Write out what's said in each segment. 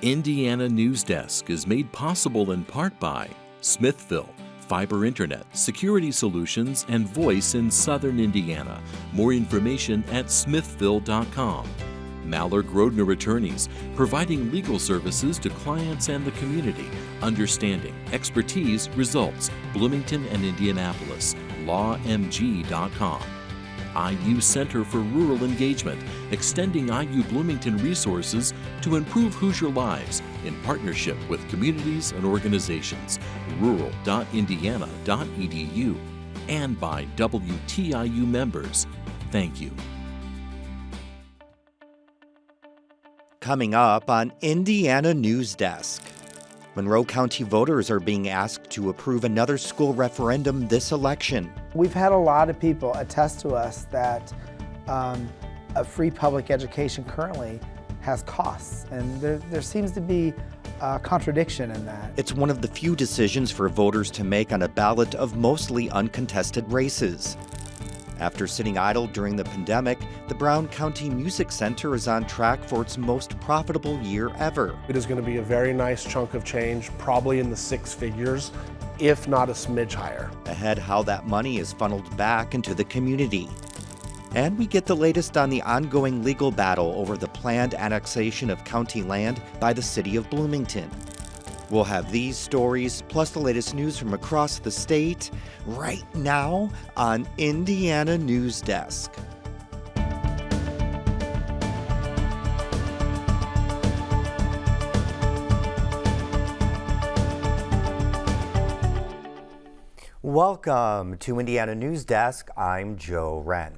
Indiana News Desk is made possible in part by Smithville, fiber internet, security solutions, and voice in Southern Indiana. More information at smithville.com. Maller Grodner Attorneys, providing legal services to clients and the community. Understanding, expertise, results. Bloomington and Indianapolis. lawmg.com. IU Center for Rural Engagement, extending IU Bloomington resources to improve Hoosier lives in partnership with communities and organizations. rural.indiana.edu. And by WTIU members. Thank you. Coming up on Indiana News Desk. Monroe County voters are being asked to approve another school referendum this election. We've had a lot of people attest to us that a free public education currently has costs, and there seems to be a contradiction in that. It's one of the few decisions for voters to make on a ballot of mostly uncontested races. After sitting idle during the pandemic, the Brown County Music Center is on track for its most profitable year ever. It is going to be a very nice chunk of change, probably in the six figures, if not a smidge higher. Ahead, how that money is funneled back into the community. And we get the latest on the ongoing legal battle over the planned annexation of county land by the city of Bloomington. We'll have these stories, plus the latest news from across the state, right now on Indiana News Desk. Welcome to Indiana News Desk. I'm Joe Wren.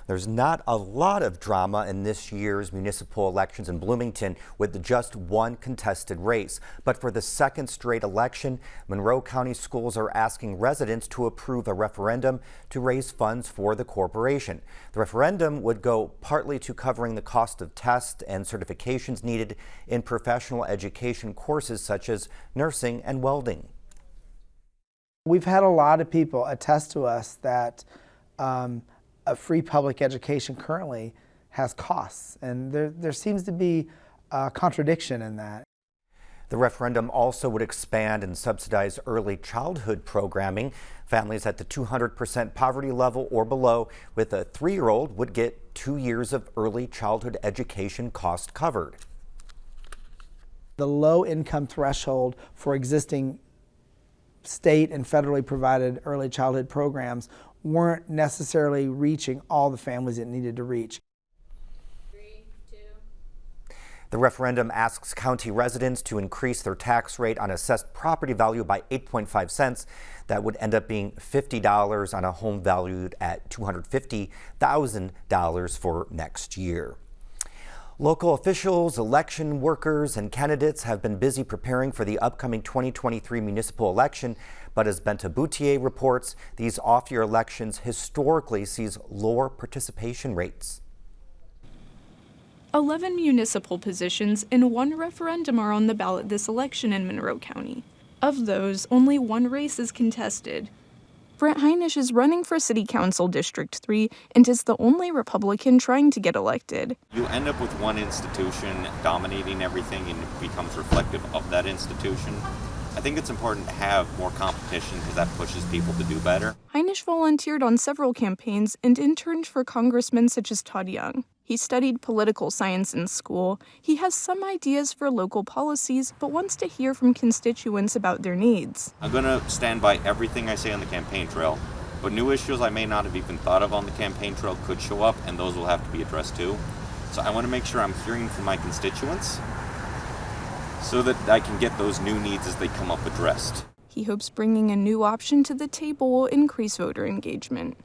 There's not a lot of drama in this year's municipal elections in Bloomington with just one contested race. But for the second straight election, Monroe County schools are asking residents to approve a referendum to raise funds for the corporation. The referendum would go partly to covering the cost of tests and certifications needed in professional education courses such as nursing and welding. We've had a lot of people attest to us that a free public education currently has costs, and there seems to be a contradiction in that. The referendum also would expand and subsidize early childhood programming. Families at the 200% poverty level or below with a 3-year-old would get 2 years of early childhood education cost covered. The low income threshold for existing state and federally provided early childhood programs weren't necessarily reaching all the families it needed to reach. 3, 2. The referendum asks county residents to increase their tax rate on assessed property value by 8.5 cents. That would end up being $50 on a home valued at $250,000 for next year. Local officials, election workers, and candidates have been busy preparing for the upcoming 2023 municipal election, but as Benta Boutier reports, these off-year elections historically sees lower participation rates. 11 municipal positions and 1 referendum are on the ballot this election in Monroe County. Of those, only 1 race is contested. Brent Heinisch is running for City Council District 3 and is the only Republican trying to get elected. You end up with one institution dominating everything and it becomes reflective of that institution. I think it's important to have more competition because that pushes people to do better. Heinisch volunteered on several campaigns and interned for congressmen such as Todd Young. He studied political science in school. He has some ideas for local policies, but wants to hear from constituents about their needs. I'm going to stand by everything I say on the campaign trail, but new issues I may not have even thought of on the campaign trail could show up, and those will have to be addressed too. So I want to make sure I'm hearing from my constituents so that I can get those new needs as they come up addressed. He hopes bringing a new option to the table will increase voter engagement.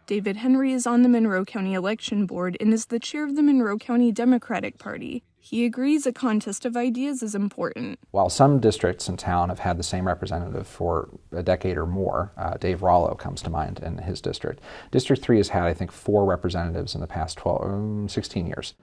David Henry is on the Monroe County Election Board and is the chair of the Monroe County Democratic Party. He agrees a contest of ideas is important. While some districts in town have had the same representative for a decade or more, Dave Rollo comes to mind in his district. District 3 has had, I think, 4 representatives in the past 16 years.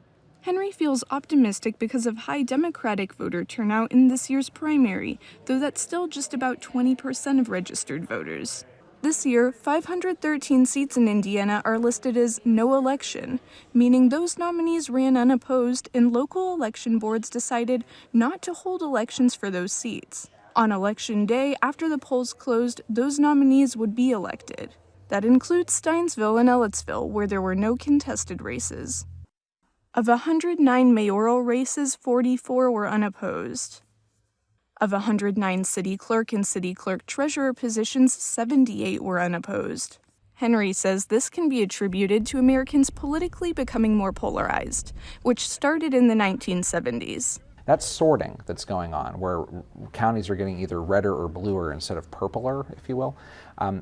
Henry feels optimistic because of high Democratic voter turnout in this year's primary, though that's still just about 20% of registered voters. This year, 513 seats in Indiana are listed as no election, meaning those nominees ran unopposed and local election boards decided not to hold elections for those seats. On Election Day, after the polls closed, those nominees would be elected. That includes Steinsville and Ellettsville, where there were no contested races. Of 109 mayoral races, 44 were unopposed. Of 109 city clerk and city clerk treasurer positions, 78 were unopposed. Henry says this can be attributed to Americans politically becoming more polarized, which started in the 1970s. That sorting that's going on, where counties are getting either redder or bluer instead of purpler, if you will,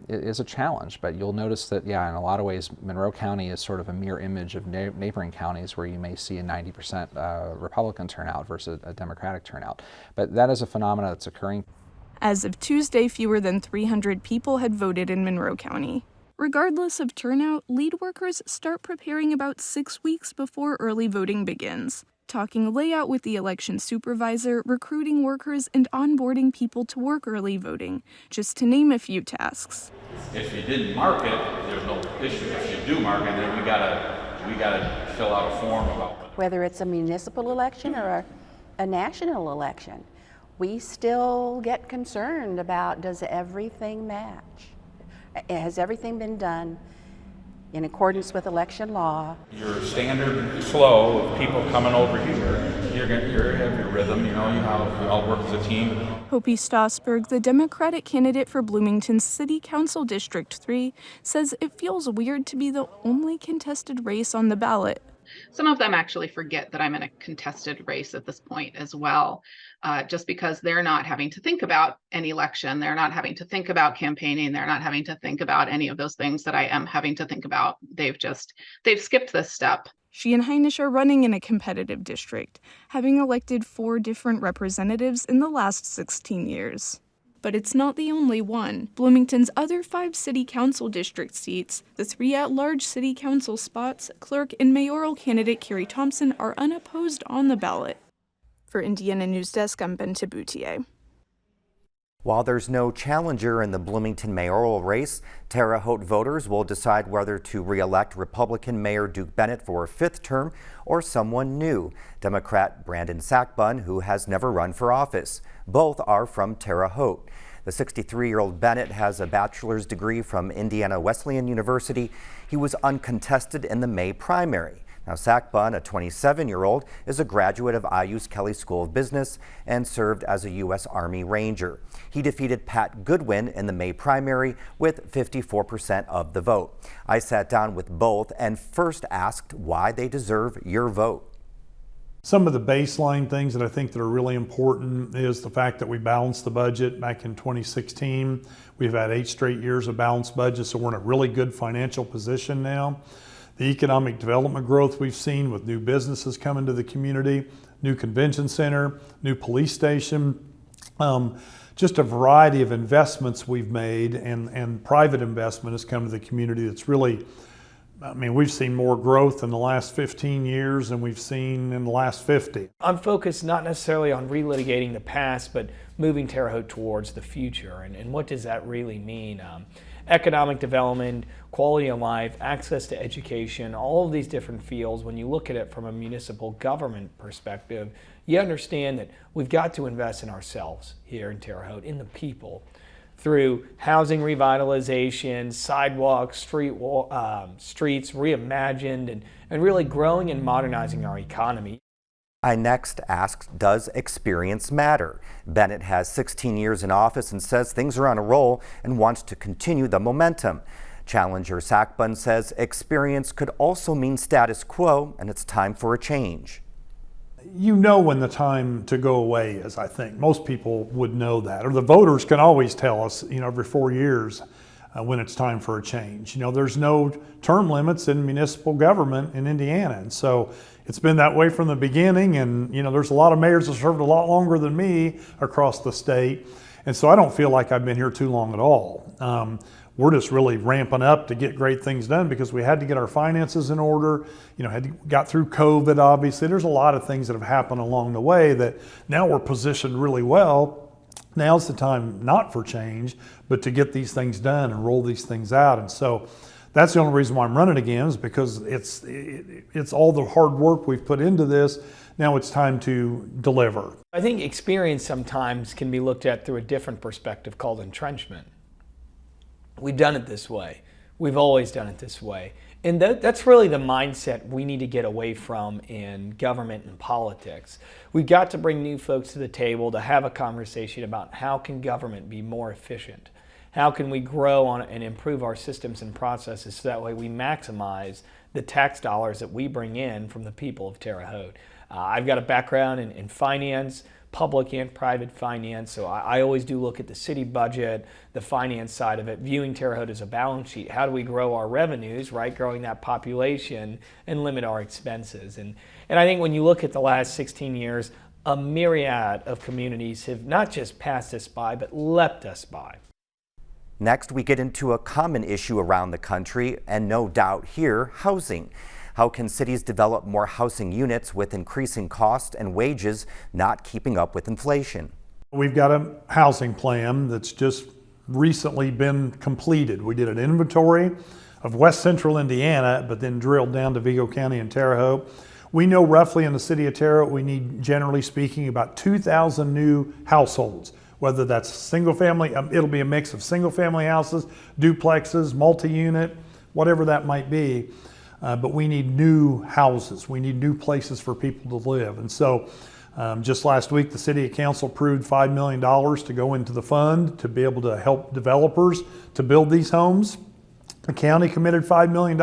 is a challenge. But you'll notice that, yeah, in a lot of ways, Monroe County is sort of a mirror image of neighboring counties where you may see a 90% Republican turnout versus a Democratic turnout. But that is a phenomenon that's occurring. As of Tuesday, fewer than 300 people had voted in Monroe County. Regardless of turnout, lead workers start preparing about 6 weeks before early voting begins, talking layout with the election supervisor, recruiting workers, and onboarding people to work early voting, just to name a few tasks. If you didn't mark it, there's no issue. If you do mark it, then we gotta fill out a form about it. Whether it's a municipal election or a national election, we still get concerned about, does everything match? Has everything been done in accordance with election law? Your standard flow of people coming over here, you're gonna have your rhythm, you all work as a team. Hopi Stossberg, the Democratic candidate for Bloomington's City Council District 3, says it feels weird to be the only contested race on the ballot. Some of them actually forget that I'm in a contested race at this point as well, just because they're not having to think about an election. They're not having to think about campaigning. They're not having to think about any of those things that I am having to think about. They've skipped this step. She and Heinisch are running in a competitive district, having elected 4 different representatives in the last 16 years. But it's not the only one. Bloomington's other 5 city council district seats, the 3 at-large city council spots, clerk and mayoral candidate Carrie Thompson are unopposed on the ballot. For Indiana News Desk, I'm Ben Taboutier. While there's no challenger in the Bloomington mayoral race, Terre Haute voters will decide whether to re-elect Republican Mayor Duke Bennett for a 5th term or someone new, Democrat Brandon Sackbun, who has never run for office. Both are from Terre Haute. The 63-year-old Bennett has a bachelor's degree from Indiana Wesleyan University. He was uncontested in the May primary. Now, Sackbun, a 27-year-old, is a graduate of IU's Kelley School of Business and served as a U.S. Army Ranger. He defeated Pat Goodwin in the May primary with 54% of the vote. I sat down with both and first asked why they deserve your vote. Some of the baseline things that I think that are really important is the fact that we balanced the budget back in 2016. We've had 8 straight years of balanced budget, so we're in a really good financial position now. The economic development growth we've seen with new businesses coming to the community, new convention center, new police station, just a variety of investments we've made and private investment has come to the community that's really, we've seen more growth in the last 15 years than we've seen in the last 50. I'm focused not necessarily on relitigating the past, but moving Terre Haute towards the future. And what does that really mean? Economic development, quality of life, access to education, all of these different fields, when you look at it from a municipal government perspective, you understand that we've got to invest in ourselves here in Terre Haute, in the people, through housing revitalization, sidewalks, streets reimagined, and really growing and modernizing our economy. I next asked, does experience matter? Bennett has 16 years in office and says things are on a roll and wants to continue the momentum. Challenger Sackbun says experience could also mean status quo and it's time for a change. You know when the time to go away is, I think. Most people would know that, or the voters can always tell us, every 4 years when it's time for a change. There's no term limits in municipal government in Indiana, and so it's been that way from the beginning, and there's a lot of mayors that served a lot longer than me across the state, and so I don't feel like I've been here too long at all. We're just really ramping up to get great things done because we had to get our finances in order, got through COVID, obviously. There's a lot of things that have happened along the way that now we're positioned really well Now's the time not for change, but to get these things done and roll these things out. And so that's the only reason why I'm running again, is because it's all the hard work we've put into this. Now it's time to deliver. I think experience sometimes can be looked at through a different perspective called entrenchment. We've done it this way. We've always done it this way. And that's really the mindset we need to get away from in government and politics. We've got to bring new folks to the table to have a conversation about how can government be more efficient? How can we grow on and improve our systems and processes so that way we maximize the tax dollars that we bring in from the people of Terre Haute? I've got a background in finance, public and private finance, so I always do look at the city budget, the finance side of it, viewing Terre Haute as a balance sheet. How do we grow our revenues, right? Growing that population and limit our expenses. And I think when you look at the last 16 years, a myriad of communities have not just passed us by, but leapt us by. Next, we get into a common issue around the country, and no doubt here, housing. How can cities develop more housing units with increasing costs and wages not keeping up with inflation? We've got a housing plan that's just recently been completed. We did an inventory of West Central Indiana, but then drilled down to Vigo County and Terre Haute. We know roughly in the city of Terre Haute, we need, generally speaking, about 2,000 new households. Whether that's single family, it'll be a mix of single family houses, duplexes, multi-unit, whatever that might be. But we need new houses. We need new places for people to live. And so just last week, the City Council approved $5 million to go into the fund to be able to help developers to build these homes. The county committed $5 million.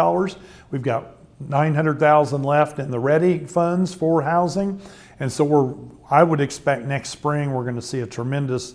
We've got $900,000 left in the ready funds for housing. And so I would expect next spring we're going to see a tremendous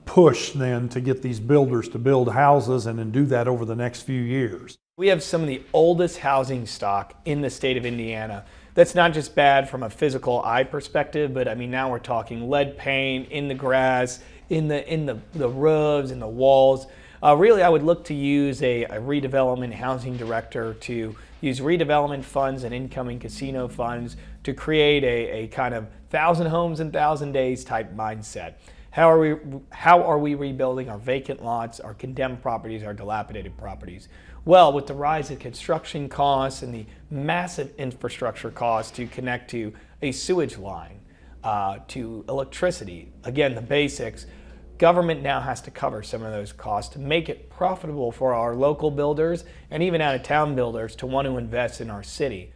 push then to get these builders to build houses and then do that over the next few years. We have some of the oldest housing stock in the state of Indiana. That's not just bad from a physical eye perspective, but I mean now we're talking lead paint in the grass, in the roofs, in the walls. Really, I would look to use a redevelopment housing director to use redevelopment funds and incoming casino funds to create a kind of 1,000 homes in 1,000 days type mindset. How are we rebuilding our vacant lots, our condemned properties, our dilapidated properties? Well, with the rise in construction costs and the massive infrastructure costs to connect to a sewage line, to electricity, again, the basics, government now has to cover some of those costs to make it profitable for our local builders and even out-of-town builders to want to invest in our city.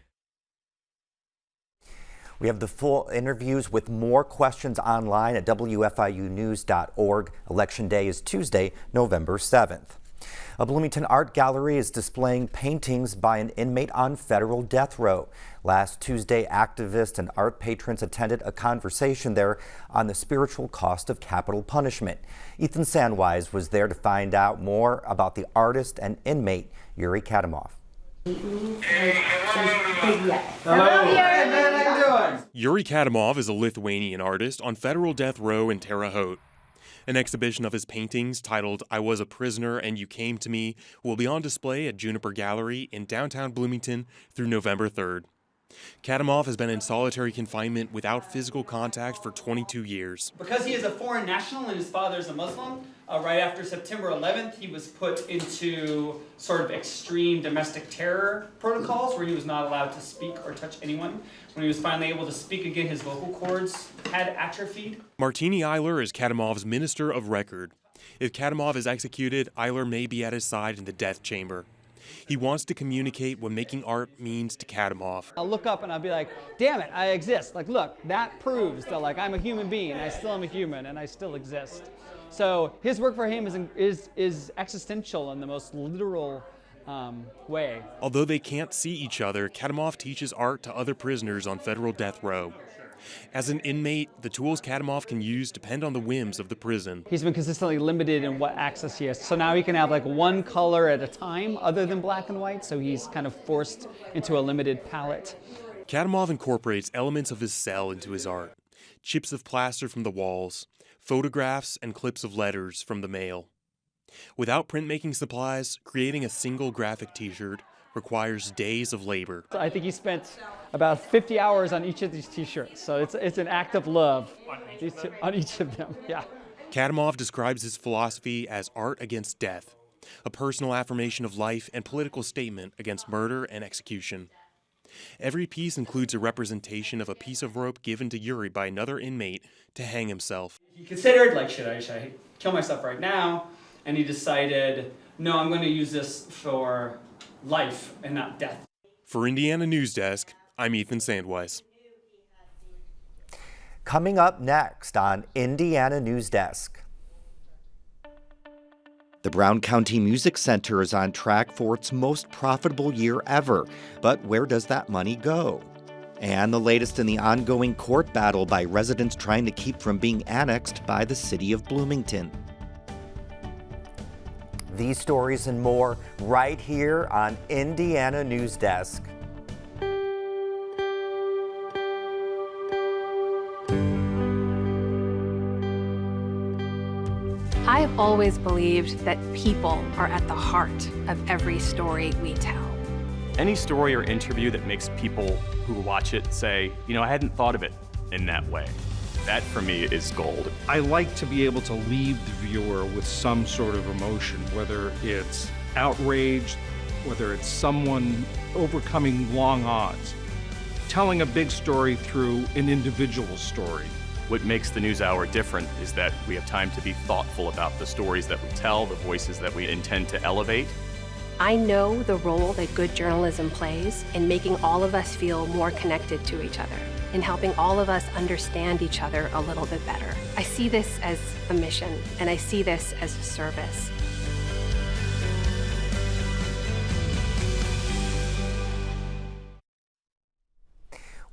We have the full interviews with more questions online at WFIUnews.org. Election Day is Tuesday, November 7th. A Bloomington art gallery is displaying paintings by an inmate on federal death row. Last Tuesday, activists and art patrons attended a conversation there on the spiritual cost of capital punishment. Ethan Sandwise was there to find out more about the artist and inmate Yuri Kadamov. Yuri Kadamov is a Lithuanian artist on federal death row in Terre Haute. An exhibition of his paintings titled "I Was a Prisoner and You Came to Me" will be on display at Juniper Gallery in downtown Bloomington through November 3rd. Kadamov has been in solitary confinement without physical contact for 22 years. Because he is a foreign national and his father is a Muslim, right after September 11th, he was put into sort of extreme domestic terror protocols where he was not allowed to speak or touch anyone. When he was finally able to speak again, his vocal cords had atrophied. Martini Eiler is Kadamov's minister of record. If Kadamov is executed, Eiler may be at his side in the death chamber. He wants to communicate what making art means to Kadamov. I'll look up and I'll be like, damn it, I exist. Like, look, that proves that like I'm a human being. I still am a human and I still exist. So his work for him is existential in the most literal way. Although they can't see each other, Kadamov teaches art to other prisoners on federal death row. As an inmate, the tools Kadamov can use depend on the whims of the prison. He's been consistently limited in what access he has. So now he can have like one color at a time other than black and white, so he's kind of forced into a limited palette. Kadamov incorporates elements of his cell into his art. Chips of plaster from the walls, photographs and clips of letters from the mail. Without printmaking supplies, creating a single graphic t-shirt requires days of labor. I think he spent about 50 hours on each of these t-shirts, so it's an act of love on each of them, yeah. Kadamov describes his philosophy as art against death, a personal affirmation of life and political statement against murder and execution. Every piece includes a representation of a piece of rope given to Yuri by another inmate to hang himself. He considered, like, should I kill myself right now? And he decided, no, I'm going to use this for life and not death. For Indiana News Desk, I'm Ethan Sandweiss. Coming up next on Indiana News Desk. The Brown County Music Center is on track for its most profitable year ever, but where does that money go? And the latest in the ongoing court battle by residents trying to keep from being annexed by the city of Bloomington. These stories and more right here on Indiana News Desk. I have always believed that people are at the heart of every story we tell. Any story or interview that makes people who watch it say, you know, I hadn't thought of it in that way. That, for me, is gold. I like to be able to leave the viewer with some sort of emotion, whether it's outrage, whether it's someone overcoming long odds, telling a big story through an individual story. What makes the NewsHour different is that we have time to be thoughtful about the stories that we tell, the voices that we intend to elevate. I know the role that good journalism plays in making all of us feel more connected to each other, in helping all of us understand each other a little bit better. I see this as a mission, and I see this as a service.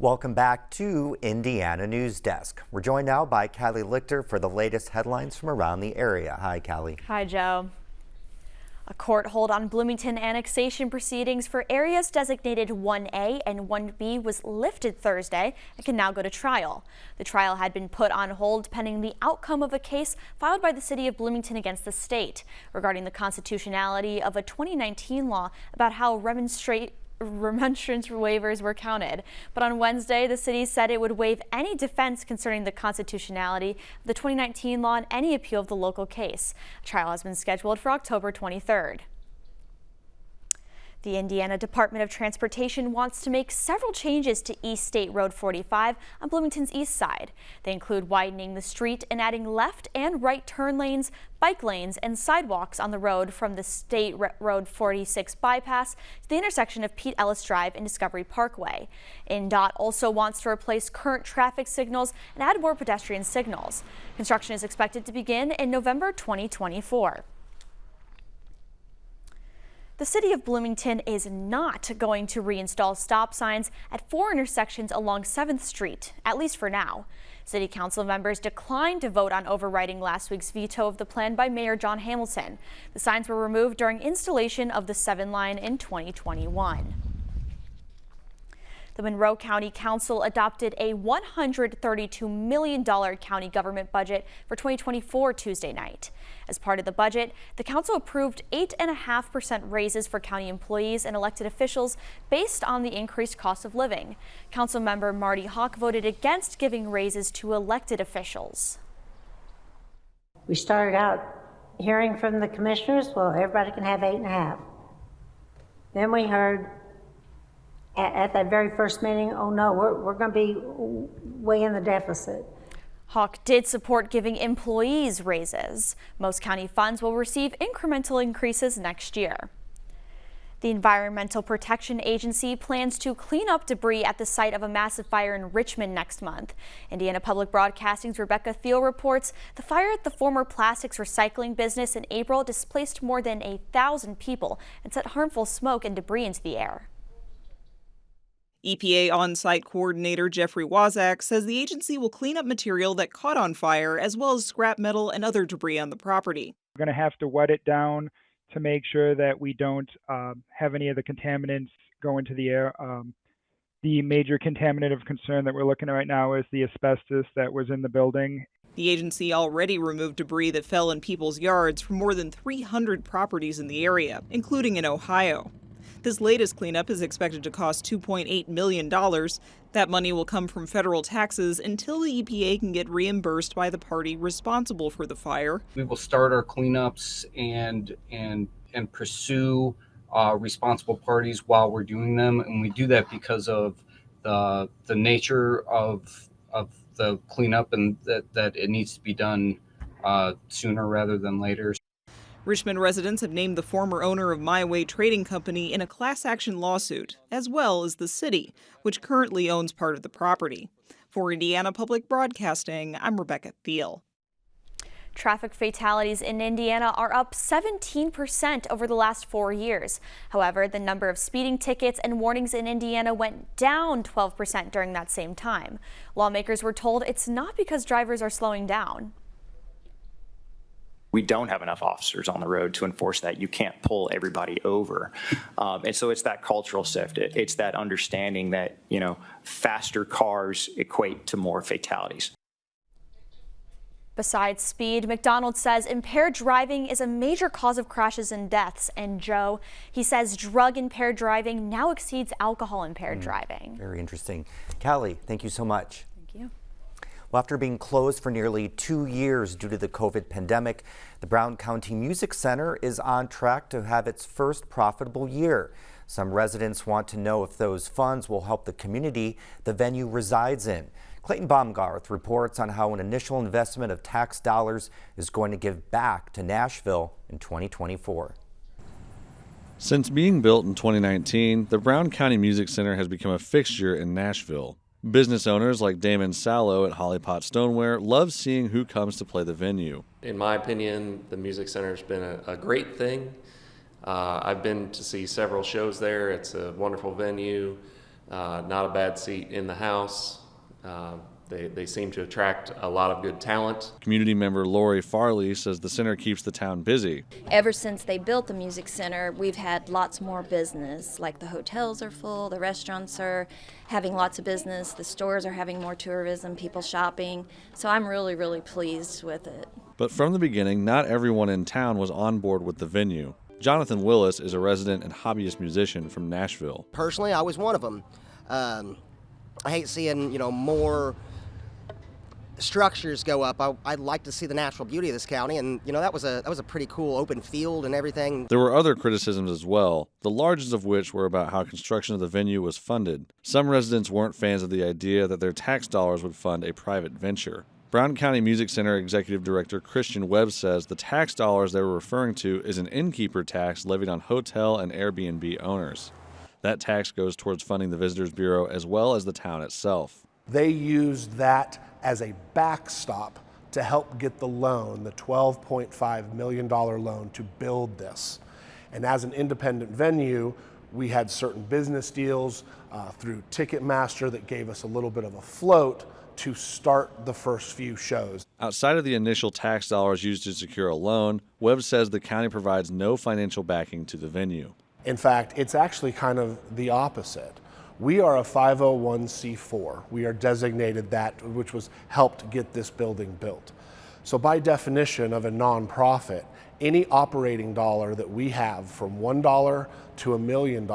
Welcome back to Indiana News Desk. We're joined now by Callie Lichter for the latest headlines from around the area. Hi, Callie. Hi, Joe. A court hold on Bloomington annexation proceedings for areas designated 1A and 1B was lifted Thursday and can now go to trial. The trial had been put on hold pending the outcome of a case filed by the city of Bloomington against the state regarding the constitutionality of a 2019 law about how remonstrance waivers were counted. But on Wednesday, the city said it would waive any defense concerning the constitutionality of the 2019 law and any appeal of the local case. A trial has been scheduled for October 23rd. The Indiana Department of Transportation wants to make several changes to East State Road 45 on Bloomington's east side. They include widening the street and adding left and right turn lanes, bike lanes, and sidewalks on the road from the State Road 46 bypass to the intersection of Pete Ellis Drive and Discovery Parkway. INDOT also wants to replace current traffic signals and add more pedestrian signals. Construction is expected to begin in November 2024. The city of Bloomington is not going to reinstall stop signs at 4 intersections along 7th Street, at least for now. City council members declined to vote on overriding last week's veto of the plan by Mayor John Hamilton. The signs were removed during installation of the 7 line in 2021. The Monroe County Council adopted a $132 million county government budget for 2024 Tuesday night. As part of the budget, the council approved 8.5% raises for county employees and elected officials based on the increased cost of living. Council member Marty Hawk voted against giving raises to elected officials. We started out hearing from the commissioners, well, everybody can have 8.5. Then we heard at that very first meeting, oh no, we're going to be way in the deficit. Hawk did support giving employees raises. Most county funds will receive incremental increases next year. The Environmental Protection Agency plans to clean up debris at the site of a massive fire in Richmond next month. Indiana Public Broadcasting's Rebecca Thiel reports the fire at the former plastics recycling business in April displaced more than 1,000 people and sent harmful smoke and debris into the air. EPA on-site coordinator Jeffrey Wazak says the agency will clean up material that caught on fire as well as scrap metal and other debris on the property. We're going to have to wet it down to make sure that we don't have any of the contaminants go into the air. The major contaminant of concern that we're looking at right now is the asbestos that was in the building. The agency already removed debris that fell in people's yards from more than 300 properties in the area, including in Ohio. This latest cleanup is expected to cost $2.8 million. That money will come from federal taxes until the EPA can get reimbursed by the party responsible for the fire. We will start our cleanups and pursue responsible parties while we're doing them, and we do that because of the nature of the cleanup and that it needs to be done sooner rather than later. Richmond residents have named the former owner of My Way Trading Company in a class action lawsuit, as well as the city, which currently owns part of the property. For Indiana Public Broadcasting, I'm Rebecca Thiel. Traffic fatalities in Indiana are up 17% over the last 4 years. However, the number of speeding tickets and warnings in Indiana went down 12% during that same time. Lawmakers were told it's not because drivers are slowing down. We don't have enough officers on the road to enforce that. You can't pull everybody over. And so it's that cultural shift. It's that understanding that, faster cars equate to more fatalities. Besides speed, McDonald says impaired driving is a major cause of crashes and deaths. And Joe, he says drug-impaired driving now exceeds alcohol-impaired driving. Very interesting. Callie, thank you so much. Thank you. Well, after being closed for nearly 2 years due to the COVID pandemic, the Brown County Music Center is on track to have its first profitable year. Some residents want to know if those funds will help the community the venue resides in. Clayton Baumgarth reports on how an initial investment of tax dollars is going to give back to Nashville in 2024. Since being built in 2019, the Brown County Music Center has become a fixture in Nashville. Business owners like Damon Sallow at Hollypot Stoneware love seeing who comes to play the venue. In my opinion, the Music Center's been a great thing. I've been to see several shows there. It's a wonderful venue, not a bad seat in the house. They seem to attract a lot of good talent. Community member Lori Farley says the center keeps the town busy. Ever since they built the music center, we've had lots more business. Like the hotels are full, the restaurants are having lots of business, the stores are having more tourism, people shopping. So I'm really, really pleased with it. But from the beginning, not everyone in town was on board with the venue. Jonathan Willis is a resident and hobbyist musician from Nashville. Personally, I was one of them. I hate seeing, more structures go up. I'd like to see the natural beauty of this county, and that was a pretty cool open field and everything. There were other criticisms as well, the largest of which were about how construction of the venue was funded. Some residents weren't fans of the idea that their tax dollars would fund a private venture. Brown County Music Center Executive Director Christian Webb says the tax dollars they were referring to is an innkeeper tax levied on hotel and Airbnb owners. That tax goes towards funding the Visitors Bureau as well as the town itself. They used that as a backstop to help get the loan, the $12.5 million loan to build this. And as an independent venue, we had certain business deals through Ticketmaster that gave us a little bit of a float to start the first few shows. Outside of the initial tax dollars used to secure a loan, Webb says the county provides no financial backing to the venue. In fact, it's actually kind of the opposite. We are a 501c4. We are designated that, which was helped get this building built. So by definition of a nonprofit, any operating dollar that we have from $1 to $1 million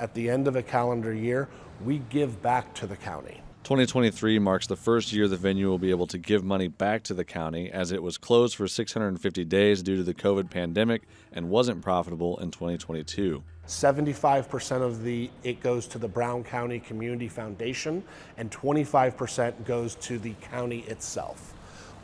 at the end of a calendar year, we give back to the county. 2023 marks the first year the venue will be able to give money back to the county, as it was closed for 650 days due to the COVID pandemic and wasn't profitable in 2022. 75% of it goes to the Brown County Community Foundation, and 25% goes to the county itself.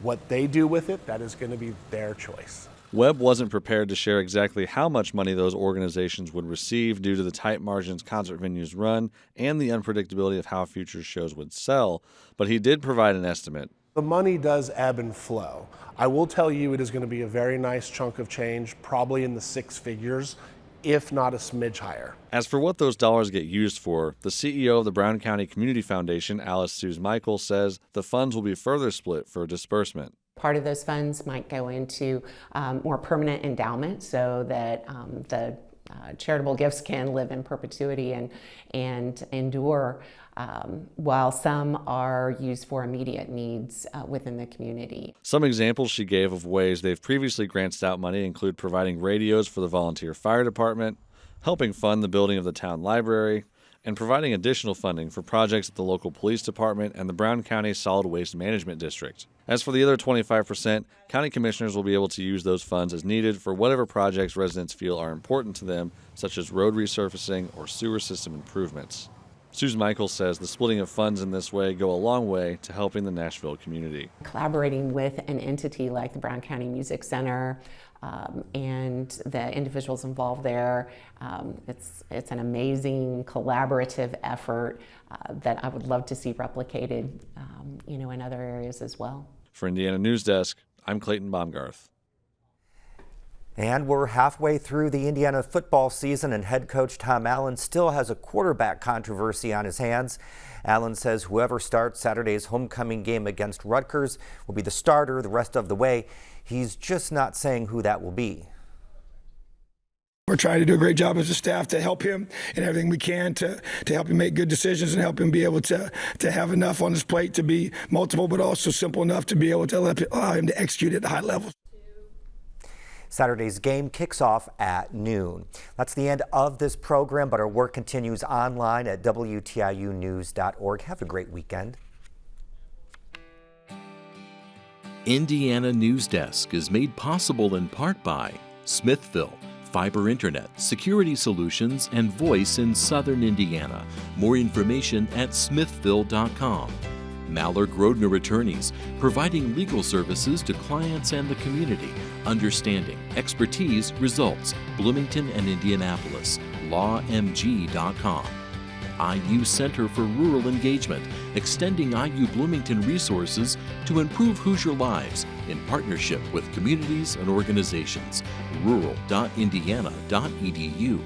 What they do with it, that is going to be their choice. Webb wasn't prepared to share exactly how much money those organizations would receive due to the tight margins concert venues run and the unpredictability of how future shows would sell, but he did provide an estimate. The money does ebb and flow. I will tell you it is going to be a very nice chunk of change, probably in the six figures, if not a smidge higher. As for what those dollars get used for, the CEO of the Brown County Community Foundation, Alice Suze Michael, says the funds will be further split for disbursement. Part of those funds might go into more permanent endowment so that the charitable gifts can live in perpetuity and endure, while some are used for immediate needs within the community. Some examples she gave of ways they've previously granted out money include providing radios for the volunteer fire department, helping fund the building of the town library, and providing additional funding for projects at the local police department and the Brown County Solid Waste Management District. As for the other 25%, county commissioners will be able to use those funds as needed for whatever projects residents feel are important to them, such as road resurfacing or sewer system improvements. Susan Michaels says the splitting of funds in this way go a long way to helping the Nashville community. Collaborating with an entity like the Brown County Music Center and the individuals involved there, it's an amazing collaborative effort that I would love to see replicated, in other areas as well. For Indiana News Desk, I'm Clayton Baumgarth. And we're halfway through the Indiana football season, and head coach Tom Allen still has a quarterback controversy on his hands. Allen says whoever starts Saturday's homecoming game against Rutgers will be the starter the rest of the way. He's just not saying who that will be. We're trying to do a great job as a staff to help him and everything we can to help him make good decisions and help him be able to have enough on his plate to be multiple, but also simple enough to be able to allow him to execute at a high level. Saturday's game kicks off at noon. That's the end of this program, but our work continues online at WTIUnews.org. Have a great weekend. Indiana News Desk is made possible in part by Smithville, fiber internet, security solutions, and voice in southern Indiana. More information at smithville.com. Mallard Grodner Attorneys, providing legal services to clients and the community. Understanding, expertise, results. Bloomington and Indianapolis. LawMG.com. IU Center for Rural Engagement, extending IU Bloomington resources to improve Hoosier lives in partnership with communities and organizations. Rural.indiana.edu.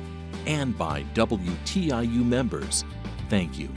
And by WTIU members. Thank you.